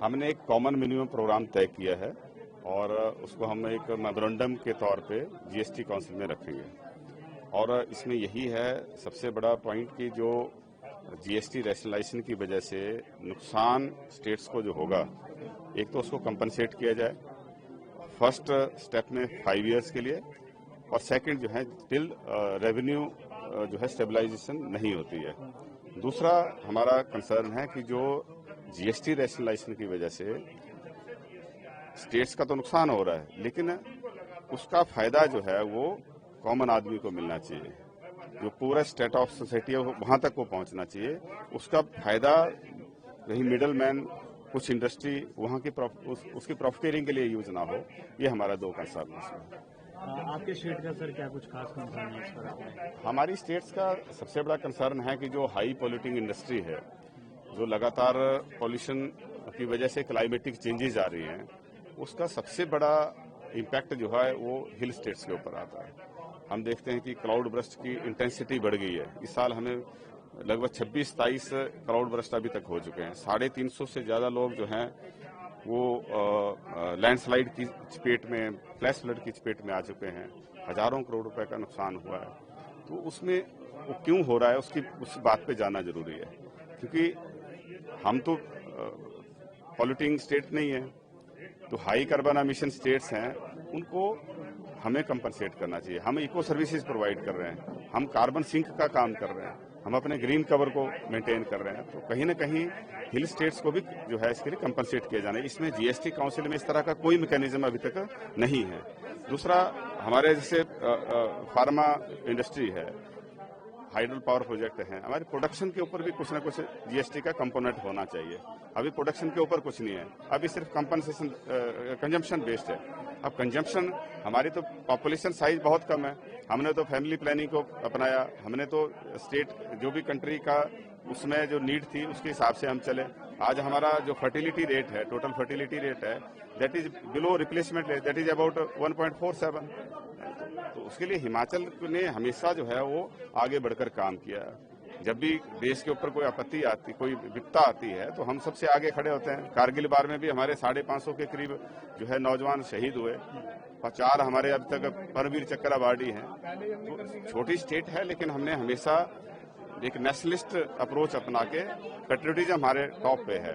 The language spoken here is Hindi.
हमने एक कॉमन मिनिमम प्रोग्राम तय किया है और उसको हम एक मेमोरेंडम के तौर पे जीएसटी काउंसिल में रखेंगे। और इसमें यही है सबसे बड़ा पॉइंट कि जो जीएसटी रैशनलाइजेशन की वजह से नुकसान स्टेट्स को जो होगा, एक तो उसको कंपनसेट किया जाए फर्स्ट स्टेप में 5 इयर्स के लिए, और सेकंड जो है टिल रेवेन्यू जो है स्टेबलाइजेशन नहीं होती है। दूसरा हमारा कंसर्न है कि जो जीएसटी रैशनलाइजेशन की वजह से स्टेट्स का तो नुकसान हो रहा है, लेकिन उसका फायदा जो है वो कॉमन आदमी को मिलना चाहिए। जो पूरा स्टेट ऑफ सोसाइटी है वहां तक वो पहुंचना चाहिए। उसका फायदा कहीं मिडल मैन, कुछ इंडस्ट्री वहां की उसकी प्रॉफिटियरिंग के लिए यूज ना हो। ये हमारा दो कंसर्न है। आपके स्टेट का सर क्या कुछ खास कंसर्न है इस पर? हमारी स्टेट्स का सबसे बड़ा कंसर्न है कि जो हाई पॉल्यूटिंग इंडस्ट्री है, जो लगातार पॉल्यूशन की वजह से क्लाइमेटिक चेंजेस आ रही हैं, उसका सबसे बड़ा इम्पैक्ट जो है वो हिल स्टेट्स के ऊपर आता है। हम देखते हैं कि क्लाउड बर्स्ट की इंटेंसिटी बढ़ गई है। इस साल हमें लगभग 26-27 क्लाउड बर्स्ट अभी तक हो चुके हैं। 350 से ज्यादा लोग जो हैं वो लैंडस्लाइड की चपेट में, फ्लैश फ्लड की चपेट में आ चुके हैं। हजारों करोड़ रुपए का नुकसान हुआ है। तो उसमें वो क्यों हो रहा है, उस बात पे जाना जरूरी है, क्योंकि हम तो पॉल्यूटिंग स्टेट नहीं है। तो हाई कार्बन एमिशन स्टेट्स हैं, उनको हमें कंपनसेट करना चाहिए। हम इको सर्विसेज प्रोवाइड कर रहे हैं, हम कार्बन सिंक का काम कर रहे हैं, हम अपने ग्रीन कवर को मेंटेन कर रहे हैं। तो कहीं ना कहीं हिल स्टेट्स को भी जो है इसके लिए कंपनसेट किया जाना है। इसमें जीएसटी काउंसिल में इस तरह का कोई मैकेनिज्म अभी तक नहीं है। दूसरा, हमारे जैसे फार्मा इंडस्ट्री है, हाइड्रो पावर प्रोजेक्ट है, हमारे प्रोडक्शन के ऊपर भी कुछ ना कुछ जीएसटी का कंपोनेंट होना चाहिए। अभी प्रोडक्शन के ऊपर कुछ नहीं है, अभी सिर्फ कंपनसेशन कंजम्पशन बेस्ड है। अब कंजम्पशन, हमारी तो पॉपुलेशन साइज बहुत कम है, हमने तो फैमिली प्लानिंग को अपनाया, हमने तो स्टेट जो भी कंट्री का उसमें जो नीड थी उसके हिसाब से हम चले। आज हमारा जो फर्टिलिटी रेट है, टोटल फर्टिलिटी रेट है, that is below replacement rate, that is about 1.47। तो उसके लिए हिमाचल ने हमेशा जो है वो आगे बढ़कर काम किया। जब भी देश के ऊपर कोई आपत्ति आती, कोई विपत्ता आती है, तो हम सबसे आगे खड़े होते हैं। कारगिल वार में भी हमारे 550 के करीब जो है नौजवान शहीद हुए। 4 हमारे अब तक परमवीर चक्र अवार्डी हैं। तो छोटी स्टेट है, लेकिन हमने हमेशा एक नेशनलिस्ट अप्रोच अपना के, पेट्रियोटिज्म हमारे टॉप पे है।